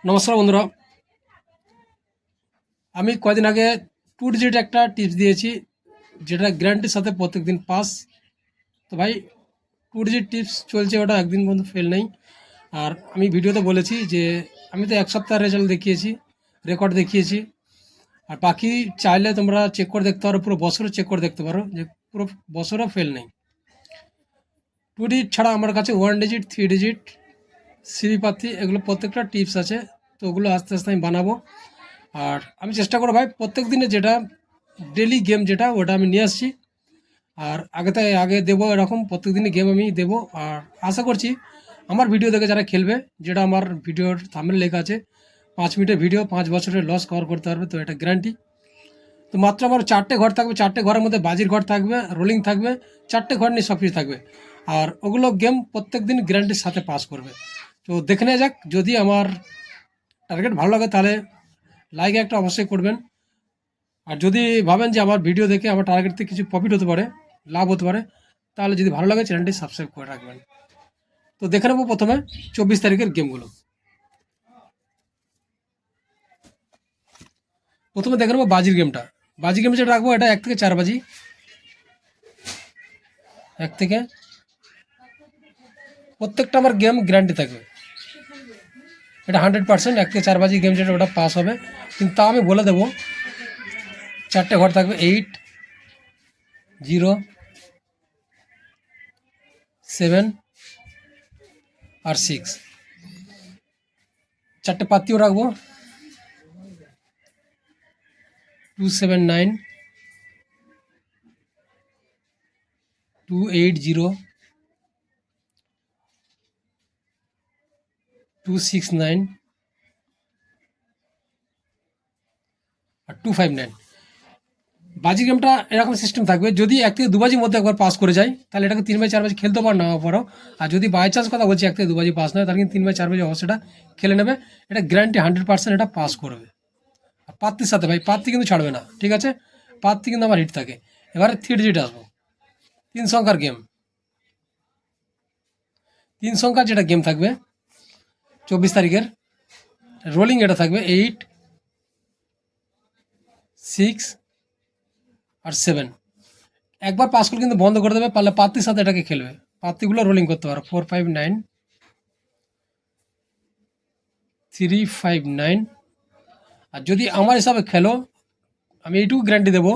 নমস্কার বন্ধুরা। আমি কয়দিন আগে 2 ডিজিট একটা টিপস দিয়েছি, যেটা গ্যারান্টির সাথে প্রত্যেক দিন পাস। তো ভাই, 2 ডিজিট টিপস চলছে, ওটা একদিন পর্যন্ত ফেল নেই। আর আমি ভিডিওতে বলেছি যে আমি তো 1 সপ্তাহের রেজাল্ট দেখিয়েছি, রেকর্ড দেখিয়েছি। আর বাকি চাইলে তোমরা চেক করে দেখতে পারো, পুরো বছরও চেক করে দেখতে পারো যে পুরো বছরও ফেল নেই। 2 ডিজিট ছাড়া আমার কাছে 1 ডিজিট, 3 ডিজিট, সিবি পাতি, এগুলো প্রত্যেকটা টিপস আছে। তো ওগুলো আস্তে আস্তে আমি বানাবো। আর আমি চেষ্টা করবো ভাই, প্রত্যেক দিনে যেটা ডেলি গেম যেটা ওটা আমি নিয়ে আসছি। আর আগে দেবো, এরকম প্রত্যেক দিনই গেম আমি দেবো। আর আশা করছি আমার ভিডিও দেখে যারা খেলবে, যেটা আমার ভিডিওর থাম্বনেল লেখা আছে, 5 মিনিটের ভিডিও 5 বছরের লস কভার করতে পারবে, তো এটা গ্যারান্টি। তো মাত্র আমার 4টে ঘর থাকবে, 4টে ঘরের মধ্যে বাজির ঘর থাকবে, রোলিং থাকবে, 4টে ঘর নিয়ে সব কিছু থাকবে। আর ওগুলো গেম প্রত্যেক দিন গ্যারান্টির সাথে পাস করবে। তো দেখে নেওয়া যাক, যদি আমার টার্গেট ভালো লাগে তাহলে লাইক একটা অবশ্যই করবেন। আর যদি ভাবেন যে আমার ভিডিও দেখে আমার টার্গেট থেকে কিছু প্রফিট হতে পারে, লাভ হতে পারে, তাহলে যদি ভালো লাগে চ্যানেলটি সাবস্ক্রাইব করে রাখবেন। তো দেখে নেবো প্রথমে 24 তারিখের গেমগুলো। প্রথমে দেখে নেবো বাজির গেমটা। বাজি গেম যেটা রাখবো, এটা 1 থেকে 4 বাজি। 1 থেকে প্রত্যেকটা আমার গেম গ্যারান্টি থাকবে, এটা 100%। 1 থেকে 4 বাজি গেম যেটা, ওটা পাস হবে। কিন্তু তা আমি বলে দেবো, 4টে ঘর থাকবে, 8, 0, 7 আর 6। 4টে পাতিও রাখবো, 2, 7, 9, 2, 8, 0, 2, 6, 9 আর 2, 5, 9। বাজি গেমটা এরকম সিস্টেম থাকবে, যদি 1 থেকে 2 বাজির মধ্যে একবার পাস করে যায় তাহলে এটাকে 3/4 বাজি খেলতে পারো, না পারো। আর যদি বাই চান্স কথা বলছি 1 থেকে 2 বাজি পাস নয়, তাহলে কিন্তু 3/4 বাজি অবশ্যই খেলে নেবে। এটা গ্যারান্টি 100%, এটা পাস করবে। আর পাত্তির সাথে ভাই, পাত্তি কিন্তু ছাড়বে না, ঠিক আছে? পাত্তি কিন্তু আমার হিট থাকে। এবারে 3 ডিজিট আসবো, 3 সংখ্যার গেম। 3 সংখ্যার যেটা গেম থাকবে 24 তারিখের, রোলিং এটা থাকবে 8, 6 আর 7। একবার পাস করলে কিন্তু বন্ধ করে দেবে, পারলে পাত্তির সাথে এটাকে খেলবে। পাত্তিগুলো রোলিং করতে পারো, 4, 5, 9, 3, 5, 9। আর যদি আমার হিসাবে খেলো, আমি এইটুকু গ্যারান্টি দেবো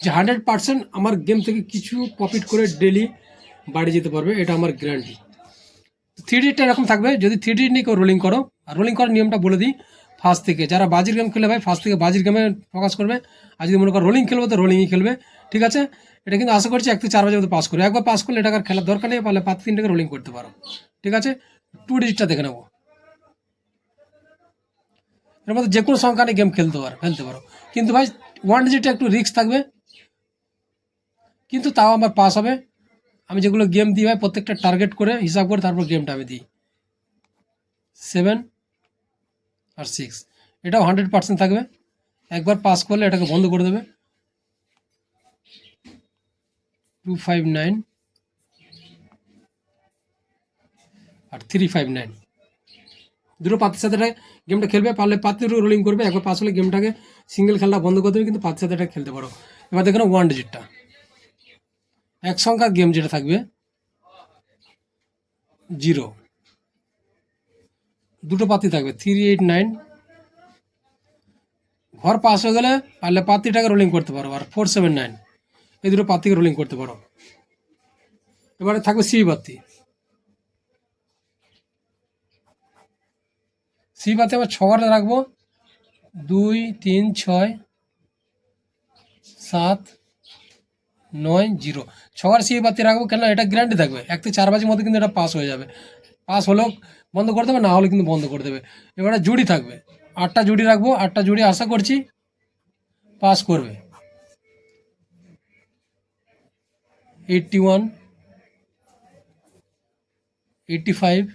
যে 100% আমার গেম থেকে কিছু প্রফিট করে ডেলি বাড়ি যেতে পারবে, এটা আমার গ্যারান্টি। 3 ডিজিটটা এরকম থাকবে, যদি 3 ডিজিট নিয়ে কেউ রোলিং করো। আর রোলিং করার নিয়মটা বলে দিই, ফার্স্ট থেকে যারা বাজির গেম খেলে ভাই, ফার্স্ট থেকে বাজির গেমে ফোকাস করবে। আর যদি মনে করো রোলিং খেলবে তো রোলিংই খেলবে, ঠিক আছে? এটা কিন্তু আশা করছি 1 থেকে 4 বাজের মধ্যে পাস করবে। একবার পাস করলে এটাকে আর খেলার দরকার নেই, পারলে 5-3টাকে রোলিং করতে পারো, ঠিক আছে? 2 ডিজিটটা দেখে নেবো। এর মধ্যে যে কোনো সংখ্যা নিয়ে গেম খেলতে পারো। কিন্তু ভাই 1 ডিজিটটা একটু রিস্ক থাকবে, কিন্তু তাও আমার পাস হবে। আমি যেগুলো গেম দিই ভাই, প্রত্যেকটা টার্গেট করে হিসাব করে তারপর গেমটা আমি দিই। 7 আর 6, এটাও 100% থাকবে। একবার পাস করলে এটাকে বন্ধ করে দেবে। 2, 5, 9 আর 3, 5, 9। দুটো পাতির সাথে গেমটা খেলবে, পারলে পাতির রোলিং করবে। একবার পাস হলে গেমটাকে সিঙ্গেল খেলা বন্ধ করে দেবে, কিন্তু পাতির সাথে এটা খেলতে পারো। এবার দেখো 1 ডিজিটটা, 1 সংখ্যার গেম যেটা থাকবে 0, দুটো পাতি থাকবে, 3, 8, 9। ঘর পাস হয়ে গেলে পারলে পাতিটাকে রোলিং করতে পারো। আর 4, 7, 9, এই দুটো পাতিকে রোলিং করতে পারো। এবারে থাকবে সি পাতি। সি পাতি আবার 6 রাখবো, 2, 3, 6, 7, 9, 0। 6 সি পাতি রাখবো কেন? এটা গ্যারান্টি থাকবে 1 থেকে 4 বাজির মধ্যে কিন্তু এটা পাস হয়ে যাবে। পাস হলেও বন্ধ করে দেবে, না হলে কিন্তু বন্ধ করে দেবে। এবারে জুড়ি থাকবে, 8টা জুড়ি রাখবো। 8টা জুড়ি আশা করছি পাস করবে। 81, 85,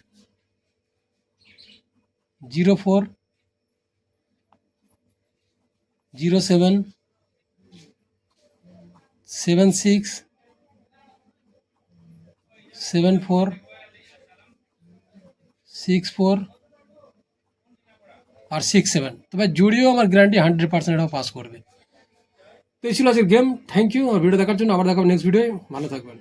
04, 07, 76, 74, 64, আর 6-7। তো ভাই জুডিও আমার গ্যারান্টি 100% এটাও পাস করবে। তো এই ছিল আজকের গেম। থ্যাংক ইউ আমার ভিডিও দেখার জন্য। আবার দেখাবো নেক্সট ভিডিও। ভালো থাকবেন।